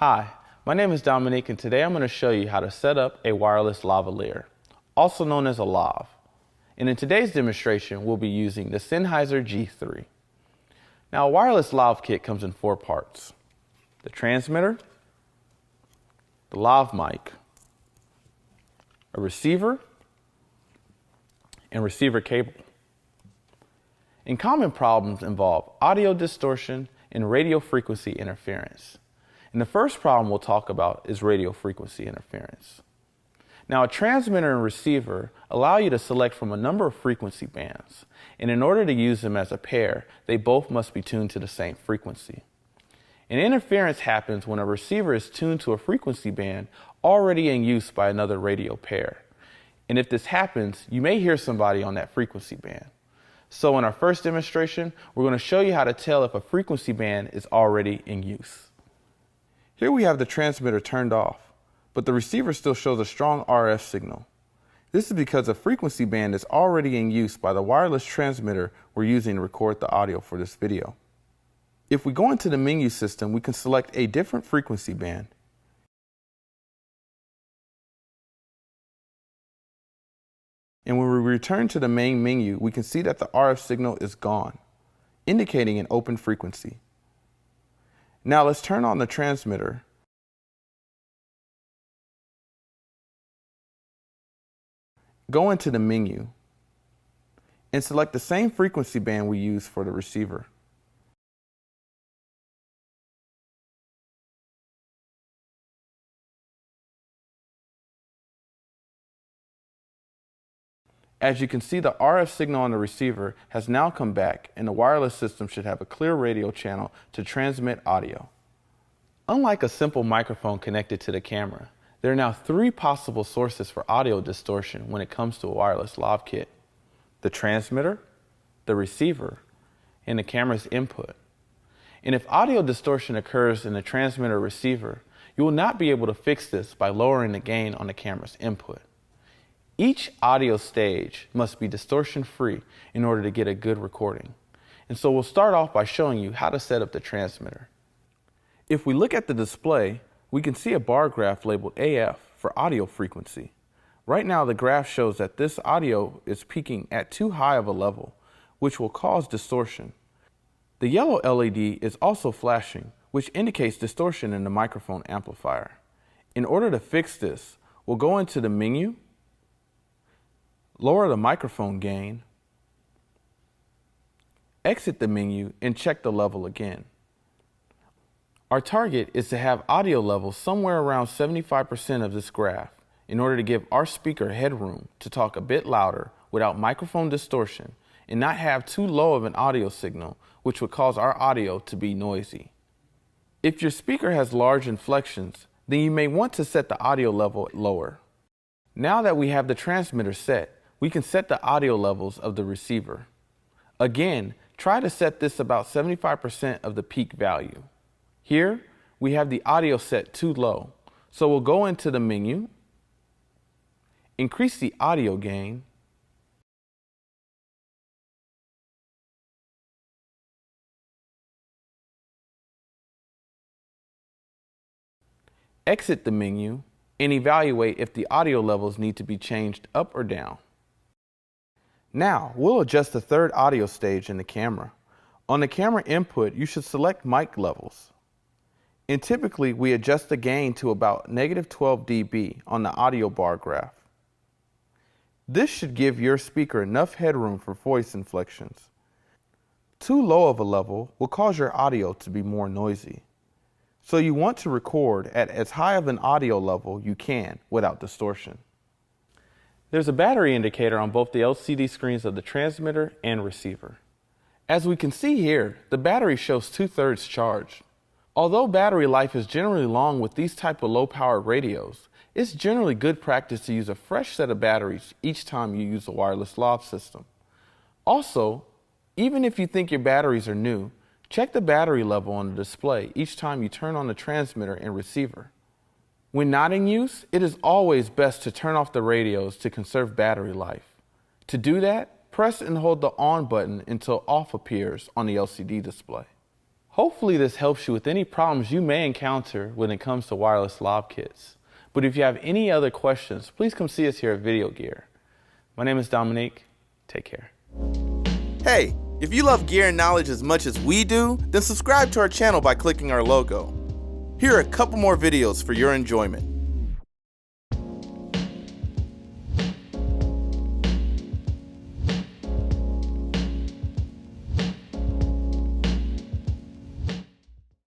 Hi, my name is Dominique and today I'm going to show you how to set up a wireless lavaliere, also known as a lav. And in today's demonstration, we'll be using the Sennheiser G3. Now, a wireless lav kit comes in 4 parts: the transmitter, the lav mic, a receiver, and receiver cable. And common problems involve audio distortion and radio frequency interference. And the first problem we'll talk about is radio frequency interference. Now, a transmitter and receiver allow you to select from a number of frequency bands, and in order to use them as a pair, they both must be tuned to the same frequency. And interference happens when a receiver is tuned to a frequency band already in use by another radio pair. And if this happens, you may hear somebody on that frequency band. So in our first demonstration, we're going to show you how to tell if a frequency band is already in use. Here we have the transmitter turned off, but the receiver still shows a strong RF signal. This is because a frequency band is already in use by the wireless transmitter we're using to record the audio for this video. If we go into the menu system, we can select a different frequency band. And when we return to the main menu, we can see that the RF signal is gone, indicating an open frequency. Now let's turn on the transmitter. Go into the menu and select the same frequency band we used for the receiver. As you can see, the RF signal on the receiver has now come back, and the wireless system should have a clear radio channel to transmit audio. Unlike a simple microphone connected to the camera, there are now 3 possible sources for audio distortion when it comes to a wireless lav kit: the transmitter, the receiver, and the camera's input. And if audio distortion occurs in the transmitter or receiver, you will not be able to fix this by lowering the gain on the camera's input. Each audio stage must be distortion-free in order to get a good recording. And so we'll start off by showing you how to set up the transmitter. If we look at the display, we can see a bar graph labeled AF for audio frequency. Right now, the graph shows that this audio is peaking at too high of a level, which will cause distortion. The yellow LED is also flashing, which indicates distortion in the microphone amplifier. In order to fix this, we'll go into the menu, lower the microphone gain, exit the menu, and check the level again. Our target is to have audio levels somewhere around 75% of this graph in order to give our speaker headroom to talk a bit louder without microphone distortion and not have too low of an audio signal, which would cause our audio to be noisy. If your speaker has large inflections, then you may want to set the audio level lower. Now that we have the transmitter set, we can set the audio levels of the receiver. Again, try to set this about 75% of the peak value. Here, we have the audio set too low, so we'll go into the menu, increase the audio gain, exit the menu, and evaluate if the audio levels need to be changed up or down. Now, we'll adjust the third audio stage in the camera. On the camera input, you should select mic levels. And typically, we adjust the gain to about -12 dB on the audio bar graph. This should give your speaker enough headroom for voice inflections. Too low of a level will cause your audio to be more noisy. So you want to record at as high of an audio level you can without distortion. There's a battery indicator on both the LCD screens of the transmitter and receiver. As we can see here, the battery shows 2/3 charged. Although battery life is generally long with these type of low-powered radios, it's generally good practice to use a fresh set of batteries each time you use a wireless lav system. Also, even if you think your batteries are new, check the battery level on the display each time you turn on the transmitter and receiver. When not in use, it is always best to turn off the radios to conserve battery life. To do that, press and hold the on button until off appears on the LCD display. Hopefully this helps you with any problems you may encounter when it comes to wireless lav kits. But if you have any other questions, please come see us here at Video Gear. My name is Dominique. Take care. Hey, if you love gear and knowledge as much as we do, then subscribe to our channel by clicking our logo. Here are a couple more videos for your enjoyment.